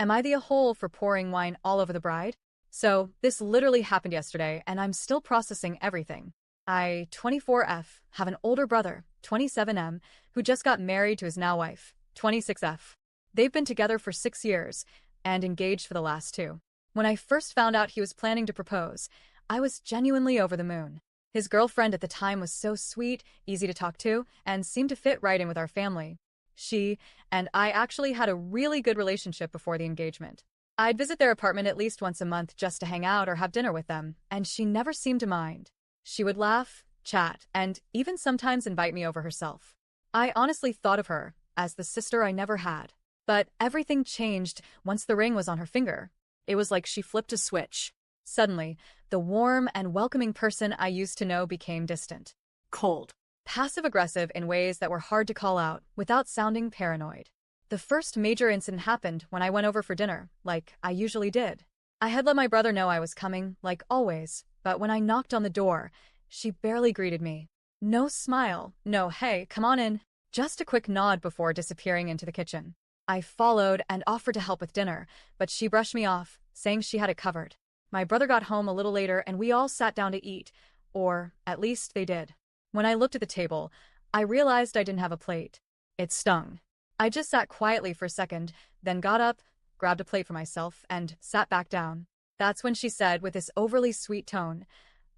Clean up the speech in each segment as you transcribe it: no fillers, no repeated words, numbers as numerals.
Am I the a-hole for pouring wine all over the bride? So, this literally happened yesterday, and I'm still processing everything. I, 24F, have an older brother, 27M, who just got married to his now wife, 26F. They've been together for 6 years, and engaged for the last 2. When I first found out he was planning to propose, I was genuinely over the moon. His girlfriend at the time was so sweet, easy to talk to, and seemed to fit right in with our family. She and I actually had a really good relationship before the engagement. I'd visit their apartment at least once a month just to hang out or have dinner with them, and she never seemed to mind. She would laugh, chat, and even sometimes invite me over herself. I honestly thought of her as the sister I never had. But everything changed once the ring was on her finger. It was like she flipped a switch. Suddenly, the warm and welcoming person I used to know became distant, cold, passive-aggressive in ways that were hard to call out without sounding paranoid. The first major incident happened when I went over for dinner, like I usually did. I had let my brother know I was coming, like always, but when I knocked on the door, she barely greeted me. No smile, no hey, come on in, just a quick nod before disappearing into the kitchen. I followed and offered to help with dinner, but she brushed me off, saying she had it covered. My brother got home a little later and we all sat down to eat, or at least they did. When I looked at the table, I realized I didn't have a plate. It stung. I just sat quietly for a second, then got up, grabbed a plate for myself, and sat back down. That's when she said with this overly sweet tone,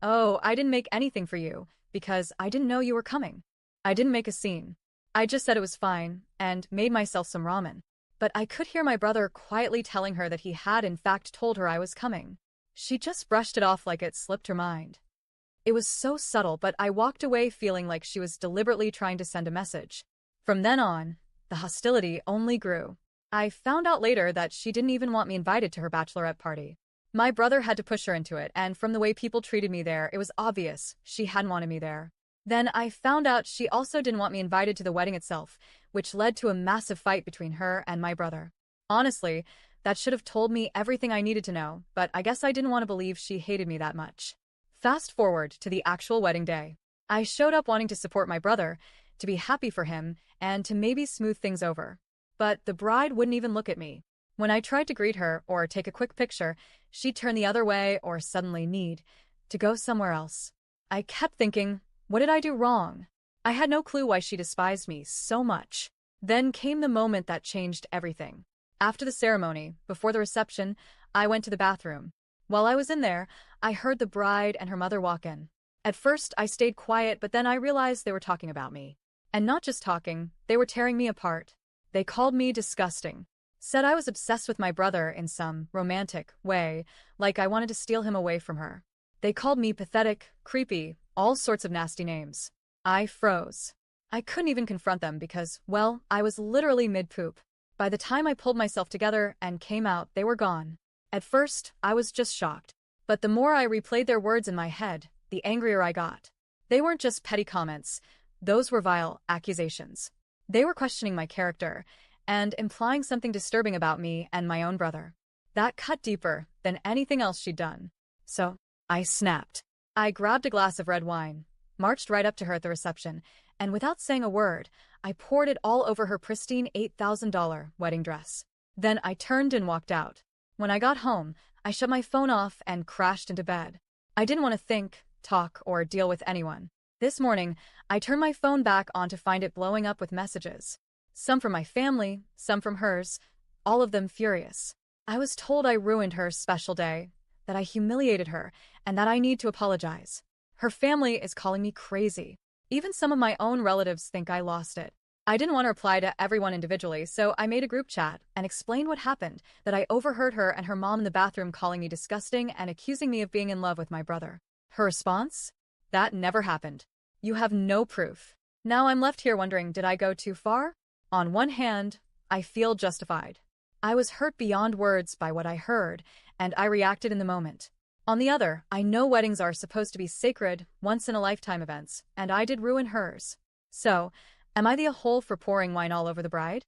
"Oh, I didn't make anything for you, because I didn't know you were coming." I didn't make a scene. I just said it was fine, and made myself some ramen. But I could hear my brother quietly telling her that he had in fact told her I was coming. She just brushed it off like it slipped her mind. It was so subtle, but I walked away feeling like she was deliberately trying to send a message. From then on, the hostility only grew. I found out later that she didn't even want me invited to her bachelorette party. My brother had to push her into it, and from the way people treated me there, it was obvious she hadn't wanted me there. Then I found out she also didn't want me invited to the wedding itself, which led to a massive fight between her and my brother. Honestly, that should have told me everything I needed to know, but I guess I didn't want to believe she hated me that much. Fast forward to the actual wedding day. I showed up wanting to support my brother, to be happy for him, and to maybe smooth things over. But the bride wouldn't even look at me. When I tried to greet her or take a quick picture, she'd turn the other way or suddenly need to go somewhere else. I kept thinking, what did I do wrong? I had no clue why she despised me so much. Then came the moment that changed everything. After the ceremony, before the reception, I went to the bathroom. While I was in there, I heard the bride and her mother walk in. At first, I stayed quiet, but then I realized they were talking about me. And not just talking, they were tearing me apart. They called me disgusting. Said I was obsessed with my brother in some romantic way, like I wanted to steal him away from her. They called me pathetic, creepy, all sorts of nasty names. I froze. I couldn't even confront them because, well, I was literally mid-poop. By the time I pulled myself together and came out, they were gone. At first, I was just shocked. But the more I replayed their words in my head, the angrier I got. They weren't just petty comments. Those were vile accusations. They were questioning my character and implying something disturbing about me and my own brother. That cut deeper than anything else she'd done. So, I snapped. I grabbed a glass of red wine, marched right up to her at the reception, and without saying a word, I poured it all over her pristine $8,000 wedding dress. Then I turned and walked out. When I got home, I shut my phone off and crashed into bed. I didn't want to think, talk, or deal with anyone. This morning, I turned my phone back on to find it blowing up with messages. Some from my family, some from hers, all of them furious. I was told I ruined her special day, that I humiliated her, and that I need to apologize. Her family is calling me crazy. Even some of my own relatives think I lost it. I didn't want to reply to everyone individually, so I made a group chat and explained what happened, that I overheard her and her mom in the bathroom calling me disgusting and accusing me of being in love with my brother. Her response? That never happened. You have no proof. Now I'm left here wondering, did I go too far? On one hand, I feel justified. I was hurt beyond words by what I heard, and I reacted in the moment. On the other, I know weddings are supposed to be sacred, once-in-a-lifetime events, and I did ruin hers. So, am I the a-hole for pouring wine all over the bride?